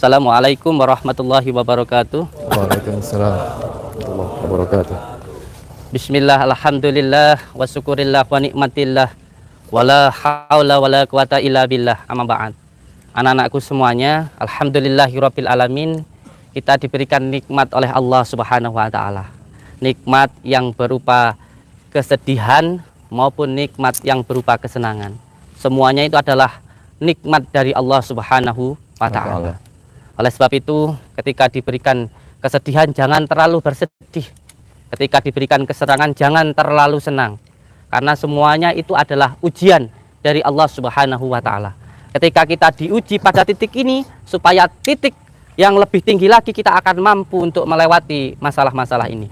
Assalamualaikum warahmatullahi wabarakatuh. Waalaikumsalam warahmatullahi wabarakatuh. Bismillah, alhamdulillah, wa syukurillah, wa nikmatillah, wala haula wala quwata illa billah, amma ba'd. Anak-anakku semuanya, alhamdulillahirabbil alamin, kita diberikan nikmat oleh Allah Subhanahu wa taala. Nikmat yang berupa kesedihan maupun nikmat yang berupa kesenangan. Semuanya itu adalah nikmat dari Allah Subhanahu wa taala. Oleh sebab itu, ketika diberikan kesedihan jangan terlalu bersedih. Ketika diberikan kesenangan jangan terlalu senang. Karena semuanya itu adalah ujian dari Allah Subhanahu wa taala. Ketika kita diuji pada titik ini, supaya titik yang lebih tinggi lagi kita akan mampu untuk melewati masalah-masalah ini.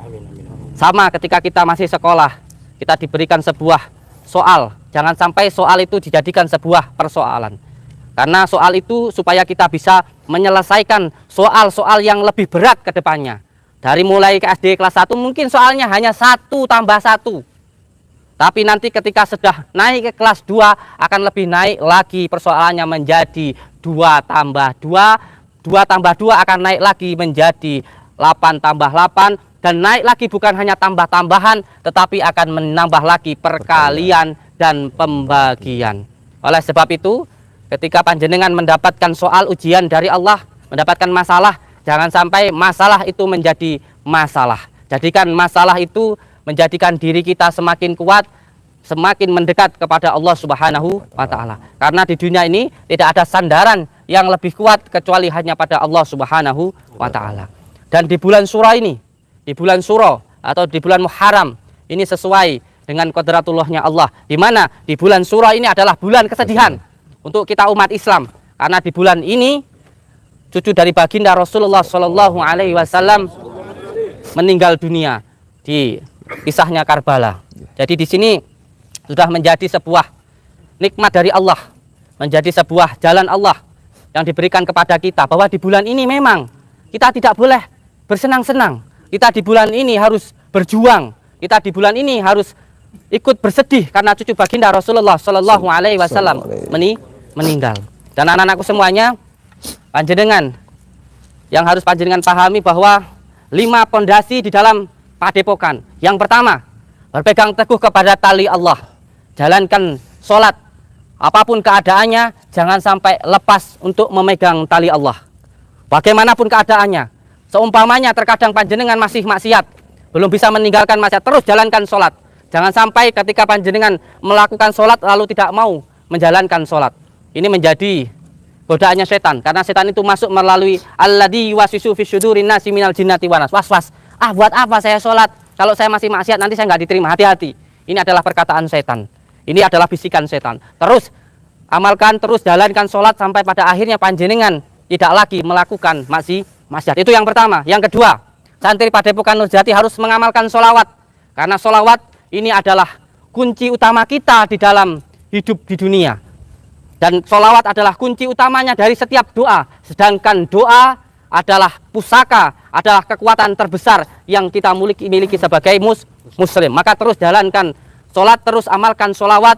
Sama ketika kita masih sekolah, kita diberikan sebuah soal. Jangan sampai soal itu dijadikan sebuah persoalan. Karena soal itu supaya kita bisa menyelesaikan soal-soal yang lebih berat ke depannya. Dari mulai ke SD kelas 1 mungkin soalnya hanya 1 tambah 1. Tapi nanti ketika sudah naik ke kelas 2 akan lebih naik lagi persoalannya menjadi 2 tambah 2. 2 tambah 2 akan naik lagi menjadi 8 tambah 8. Dan naik lagi bukan hanya tambah-tambahan tetapi akan menambah lagi perkalian dan pembagian. Oleh sebab itu ketika panjenengan mendapatkan soal ujian dari Allah, mendapatkan masalah, jangan sampai masalah itu menjadi masalah. Jadikan masalah itu menjadikan diri kita semakin kuat, semakin mendekat kepada Allah Subhanahu wa taala. Karena di dunia ini tidak ada sandaran yang lebih kuat kecuali hanya pada Allah Subhanahu wa taala. Dan di bulan Syura ini, di bulan Syura atau di bulan Muharram, ini sesuai dengan qadratullahnya Allah. Di mana di bulan Syura ini adalah bulan kesedihan untuk kita umat Islam. Karena di bulan ini cucu dari baginda Rasulullah Shallallahu Alaihi Wasallam meninggal dunia di kisahnya Karbala. Jadi di sini sudah menjadi sebuah nikmat dari Allah, menjadi sebuah jalan Allah yang diberikan kepada kita bahwa di bulan ini memang kita tidak boleh bersenang-senang. Kita di bulan ini harus berjuang. Kita di bulan ini harus ikut bersedih karena cucu baginda Rasulullah Shallallahu Alaihi Wasallam meninggal. Dan anak-anakku semuanya, panjenengan yang harus panjenengan pahami bahwa 5 pondasi di dalam padepokan. Yang pertama, berpegang teguh kepada tali Allah. Jalankan sholat. Apapun keadaannya, jangan sampai lepas untuk memegang tali Allah. Bagaimanapun keadaannya. Seumpamanya terkadang panjenengan masih maksiat, belum bisa meninggalkan maksiat, terus jalankan sholat. Jangan sampai ketika panjenengan melakukan sholat lalu tidak mau menjalankan sholat. Ini menjadi godaannya setan. Karena setan itu masuk melalui alladzi yuwaswisu fi syudurin nasi minal jinnati wan nas. Was-was. Ah, buat apa saya sholat? Kalau saya masih maksiat nanti saya nggak diterima. Hati-hati. Ini adalah perkataan setan. Ini adalah bisikan setan. Terus amalkan, terus jalankan sholat sampai pada akhirnya panjenengan tidak lagi melakukan maksiat. Itu yang pertama. Yang kedua, santri Padepokan Nurjati harus mengamalkan sholawat. Karena sholawat ini adalah kunci utama kita di dalam hidup di dunia. Dan sholawat adalah kunci utamanya dari setiap doa. Sedangkan doa adalah pusaka, adalah kekuatan terbesar yang kita miliki sebagai muslim. Maka terus jalankan sholat, terus amalkan sholawat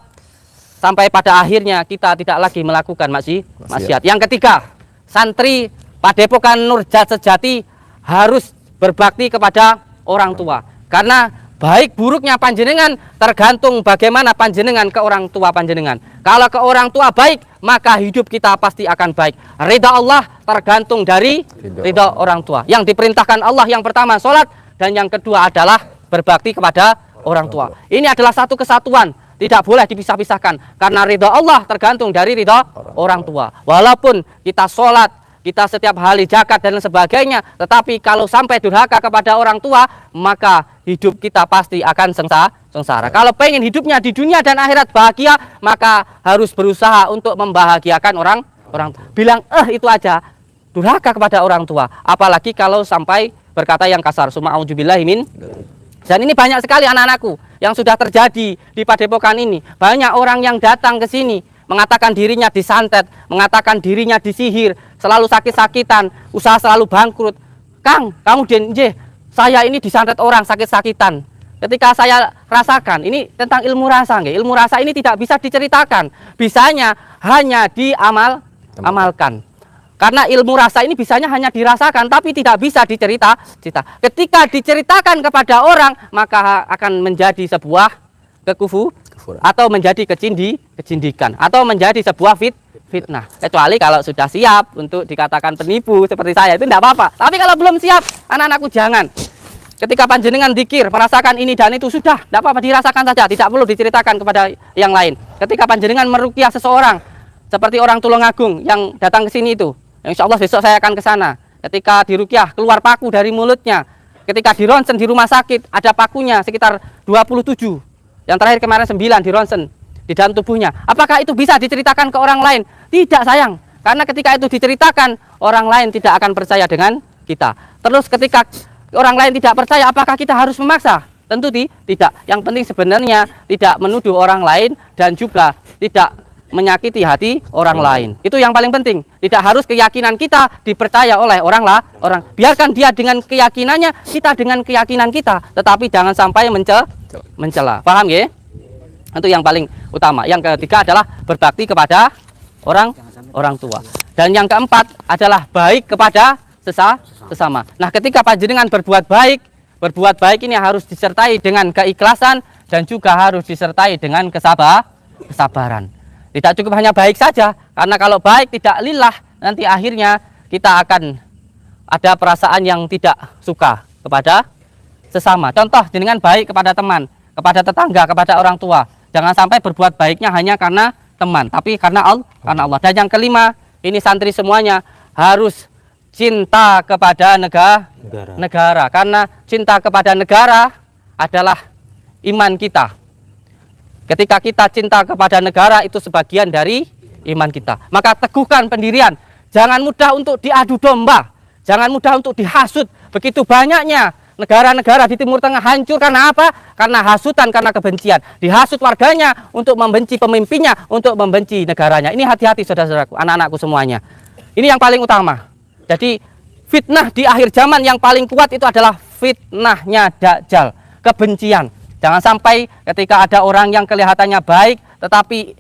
sampai pada akhirnya kita tidak lagi melakukan maksiat. Yang ketiga, santri Padepokan Nurjati harus berbakti kepada orang tua. Karena baik buruknya panjenengan tergantung bagaimana panjenengan ke orang tua panjenengan. Kalau ke orang tua baik, maka hidup kita pasti akan baik. Ridha Allah tergantung dari ridha orang tua. Yang diperintahkan Allah yang pertama sholat, dan yang kedua adalah berbakti kepada orang tua. Ini adalah satu kesatuan, tidak boleh dipisah-pisahkan. Karena ridha Allah tergantung dari ridha orang tua. Walaupun kita sholat, kita setiap hari zakat dan sebagainya, tetapi kalau sampai durhaka kepada orang tua, maka hidup kita pasti akan sengsara. Kalau pengen hidupnya di dunia dan akhirat bahagia, maka harus berusaha untuk membahagiakan orang tua. Bilang itu aja, durhaka kepada orang tua. Apalagi kalau sampai berkata yang kasar. Suma'auzubillahi min. Dan ini banyak sekali anak-anakku yang sudah terjadi di Padepokan ini. Banyak orang yang datang ke sini mengatakan dirinya disantet, mengatakan dirinya disihir, selalu sakit-sakitan, usaha selalu bangkrut. Kang, kamu saya ini disantet orang sakit-sakitan. Ketika saya rasakan, ini tentang ilmu rasa, ilmu rasa ini tidak bisa diceritakan, bisanya hanya diamalkan. Karena ilmu rasa ini bisanya hanya dirasakan, tapi tidak bisa dicerita. Ketika diceritakan kepada orang, maka akan menjadi sebuah kekufuran atau menjadi kecindikan atau menjadi sebuah fitnah. Kecuali kalau sudah siap untuk dikatakan penipu seperti saya, itu tidak apa-apa. Tapi kalau belum siap, anak-anakku jangan. Ketika panjenengan dzikir, merasakan ini dan itu, sudah, tidak apa-apa, dirasakan saja, tidak perlu diceritakan kepada yang lain. Ketika panjenengan meruqyah seseorang, seperti orang Tulungagung yang datang ke sini itu, insya Allah besok saya akan ke sana. Ketika diruqyah, keluar paku dari mulutnya. Ketika di ronsen di rumah sakit, ada pakunya sekitar 27. Yang terakhir kemarin 9 di ronsen di dalam tubuhnya. Apakah itu bisa diceritakan ke orang lain? Tidak, sayang. Karena ketika itu diceritakan, orang lain tidak akan percaya dengan kita. Terus ketika orang lain tidak percaya, apakah kita harus memaksa? Tentu tidak. Yang penting sebenarnya tidak menuduh orang lain dan juga tidak menyakiti hati orang lain. Itu yang paling penting. Tidak harus keyakinan kita dipercaya oleh orang. Biarkan dia dengan keyakinannya, kita dengan keyakinan kita. Tetapi jangan sampai mencela. Paham ya? Itu yang paling utama. Yang ketiga adalah berbakti kepada orang tua. Dan yang keempat adalah baik kepada sesama. Nah, ketika panjenengan berbuat baik ini harus disertai dengan keikhlasan dan juga harus disertai dengan kesabaran. Tidak cukup hanya baik saja, karena kalau baik tidak lillah, nanti akhirnya kita akan ada perasaan yang tidak suka kepada sesama. Contoh, jenengan baik kepada teman, kepada tetangga, kepada orang tua. Jangan sampai berbuat baiknya hanya karena teman, tapi karena Allah. Dan yang kelima, ini santri semuanya harus cinta kepada negara. Karena cinta kepada negara adalah iman kita. Ketika kita cinta kepada negara, itu sebagian dari iman kita. Maka teguhkan pendirian. Jangan mudah untuk diadu domba. Jangan mudah untuk dihasut. Begitu banyaknya negara-negara di Timur Tengah hancur karena apa? Karena hasutan, karena kebencian. Dihasut warganya untuk membenci pemimpinnya, untuk membenci negaranya. Ini hati-hati saudara-saudaraku, anak-anakku semuanya. Ini yang paling utama. Jadi fitnah di akhir zaman yang paling kuat itu adalah fitnahnya Dajjal. Kebencian. Jangan sampai ketika ada orang yang kelihatannya baik, tetapi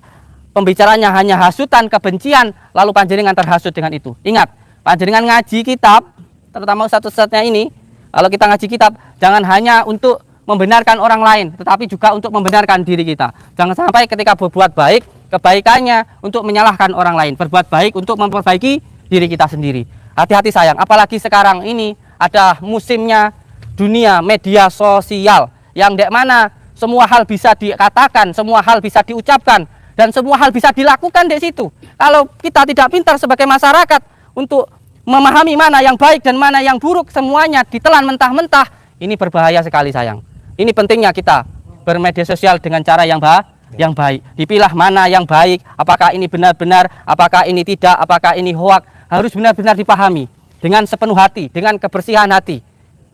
pembicaranya hanya hasutan, kebencian, lalu panjenengan terhasut dengan itu. Ingat, panjenengan ngaji kitab, terutama satu-satunya ini, kalau kita ngaji kitab, jangan hanya untuk membenarkan orang lain, tetapi juga untuk membenarkan diri kita. Jangan sampai ketika berbuat baik, kebaikannya untuk menyalahkan orang lain. Berbuat baik untuk memperbaiki diri kita sendiri. Hati-hati sayang, apalagi sekarang ini ada musimnya dunia media sosial, yang di mana semua hal bisa dikatakan, semua hal bisa diucapkan, dan semua hal bisa dilakukan di situ. Kalau kita tidak pintar sebagai masyarakat untuk memahami mana yang baik dan mana yang buruk, semuanya ditelan mentah-mentah, ini berbahaya sekali sayang. Ini pentingnya kita bermedia sosial dengan cara yang baik. Dipilah mana yang baik, apakah ini benar-benar, apakah ini tidak, apakah ini hoak, harus benar-benar dipahami dengan sepenuh hati, dengan kebersihan hati.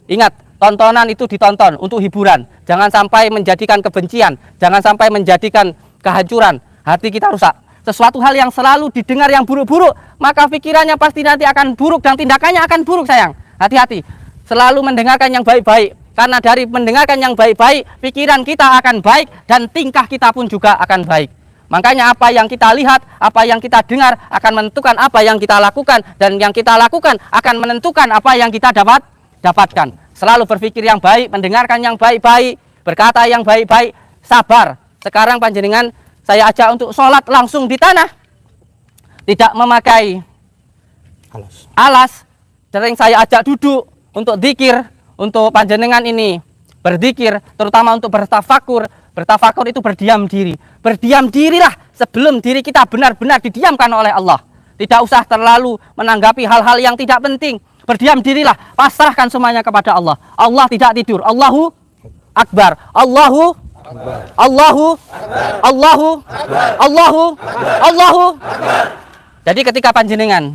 Ingat, tontonan itu ditonton untuk hiburan. Jangan sampai menjadikan kebencian. Jangan sampai menjadikan kehancuran. Hati kita rusak. Sesuatu hal yang selalu didengar yang buruk-buruk, maka pikirannya pasti nanti akan buruk dan tindakannya akan buruk sayang. Hati-hati. Selalu mendengarkan yang baik-baik. Karena dari mendengarkan yang baik-baik, pikiran kita akan baik dan tingkah kita pun juga akan baik. Makanya apa yang kita lihat, apa yang kita dengar akan menentukan apa yang kita lakukan. Dan yang kita lakukan akan menentukan apa yang kita dapatkan. Selalu berpikir yang baik, mendengarkan yang baik-baik, berkata yang baik-baik, sabar. Sekarang panjenengan saya ajak untuk sholat langsung di tanah, tidak memakai alas. Sering saya ajak duduk untuk dzikir, untuk panjenengan ini berzikir, terutama untuk bertafakur. Bertafakur itu berdiam diri. Berdiam dirilah sebelum diri kita benar-benar didiamkan oleh Allah. Tidak usah terlalu menanggapi hal-hal yang tidak penting. Berdiam dirilah, pasrahkan semuanya kepada Allah. Allah tidak tidur. Allahu Akbar. Allahu Jadi ketika panjenengan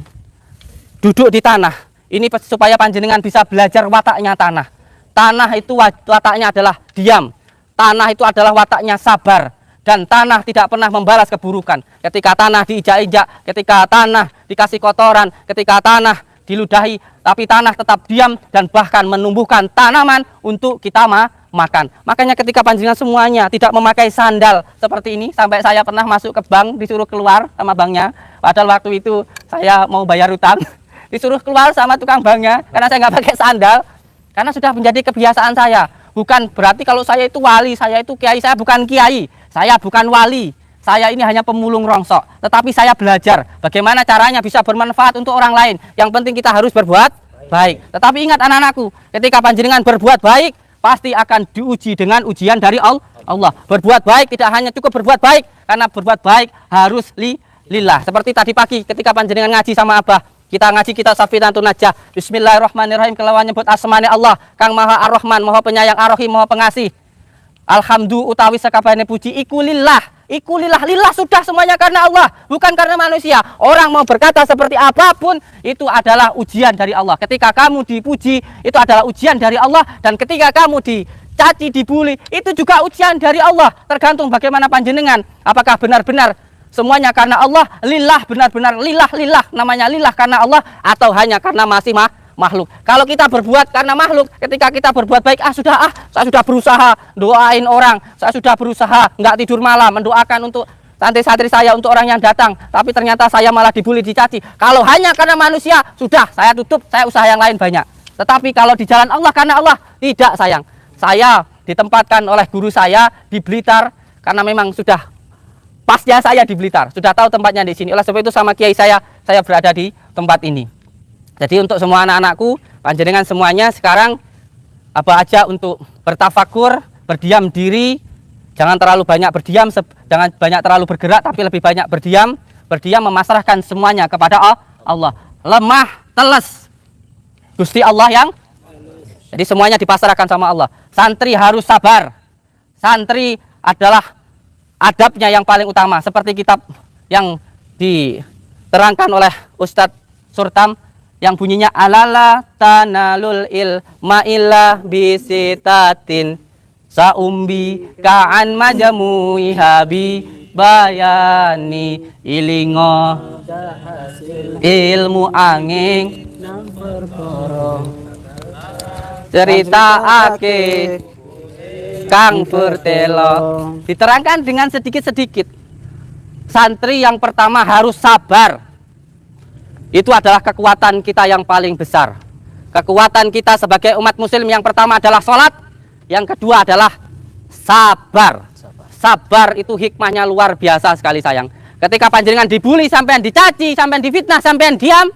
duduk di tanah, ini supaya panjenengan bisa belajar wataknya tanah. Tanah itu wataknya adalah diam. Tanah itu adalah wataknya sabar. Dan tanah tidak pernah membalas keburukan. Ketika tanah diinjak-injak, ketika tanah dikasih kotoran, ketika tanah diludahi, tapi tanah tetap diam dan bahkan menumbuhkan tanaman untuk kita makan. Makanya ketika panjenengan semuanya tidak memakai sandal seperti ini, sampai saya pernah masuk ke bank disuruh keluar sama banknya, padahal waktu itu saya mau bayar utang, disuruh keluar sama tukang banknya karena saya nggak pakai sandal, karena sudah menjadi kebiasaan saya. Bukan berarti kalau saya itu wali, saya itu kiai, saya bukan kiai, saya bukan wali, saya ini hanya pemulung rongsok, tetapi saya belajar bagaimana caranya bisa bermanfaat untuk orang lain. Yang penting kita harus berbuat baik. Tetapi ingat anak-anakku, ketika panjenengan berbuat baik, pasti akan diuji dengan ujian dari Allah. Berbuat baik tidak hanya cukup berbuat baik, karena berbuat baik harus lillah. Seperti tadi pagi ketika panjenengan ngaji sama Abah, kita ngaji kita Safinatun Najah. Bismillahirrahmanirrahim, kelawan nyebut asmane Allah Kang Maha Ar-Rahman, Maha Penyayang, Ar-Rahim, Maha Pengasih. Alhamdulillah utawi sakabehane puji iku lillah. Iku lillah sudah semuanya karena Allah, bukan karena manusia. Orang mau berkata seperti apapun, itu adalah ujian dari Allah. Ketika kamu dipuji, itu adalah ujian dari Allah. Dan ketika kamu dicaci, dibully, itu juga ujian dari Allah. Tergantung bagaimana panjenengan. Apakah benar-benar semuanya karena Allah, lillah, benar-benar lillah, namanya lillah karena Allah, atau hanya karena masih makhluk. Kalau kita berbuat karena makhluk, ketika kita berbuat baik, saya sudah berusaha doain orang, saya sudah berusaha nggak tidur malam mendoakan untuk santri-santri saya, untuk orang yang datang, tapi ternyata saya malah dibully, dicaci. Kalau hanya karena manusia, sudah saya tutup, saya usaha yang lain banyak. Tetapi kalau di jalan Allah, karena Allah, tidak sayang. Saya ditempatkan oleh guru saya di Blitar, karena memang sudah pasnya saya di Blitar, sudah tahu tempatnya di sini. Oleh sebab itu sama kiai saya berada di tempat ini. Jadi untuk semua anak-anakku, panjenengan semuanya sekarang apa aja untuk bertafakur, berdiam diri, jangan terlalu banyak berdiam, jangan banyak terlalu bergerak, tapi lebih banyak berdiam memasrahkan semuanya kepada Allah. Lemah, teles, Gusti Allah yang, jadi semuanya dipasrahkan sama Allah. Santri harus sabar, santri adalah adabnya yang paling utama, seperti kitab yang diterangkan oleh Ustadz Surtam, yang bunyinya alala tanalul ilma illa bisitatin saumbi ka'an majamui habi bayani ilingo ilmu angin cerita ake kang bertelo. Diterangkan dengan sedikit-sedikit. Santri yang pertama harus sabar. Itu adalah kekuatan kita yang paling besar. Kekuatan kita sebagai umat muslim yang pertama adalah sholat, yang kedua adalah sabar. Sabar itu hikmahnya luar biasa sekali sayang. Ketika panjenengan dibully, sampean dicaci, sampean difitnah, sampean diam,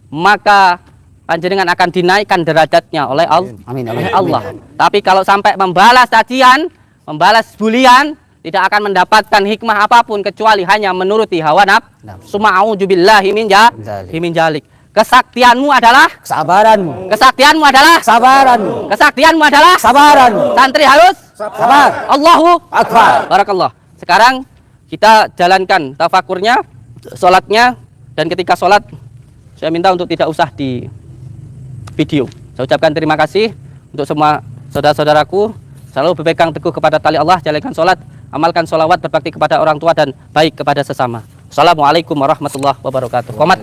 maka panjenengan akan dinaikkan derajatnya oleh Allah. Tapi kalau sampai membalas cacian, membalas bulian, tidak akan mendapatkan hikmah apapun kecuali hanya menuruti hawa nafsu. Ma'udzubillahi min jalik. Kesaktianmu adalah kesabaranmu. Kesaktianmu adalah kesabaranmu. Kesaktianmu adalah kesabaranmu. Santri harus sabar. Allahu Akbar. Barakallah. Sekarang kita jalankan tafakurnya, sholatnya, dan ketika sholat saya minta untuk tidak usah di video. Saya ucapkan terima kasih untuk semua saudara-saudaraku. Selalu berpegang teguh kepada tali Allah, jalankan sholat, amalkan sholawat, berbakti kepada orang tua dan baik kepada sesama. Assalamualaikum warahmatullahi wabarakatuh. Komat.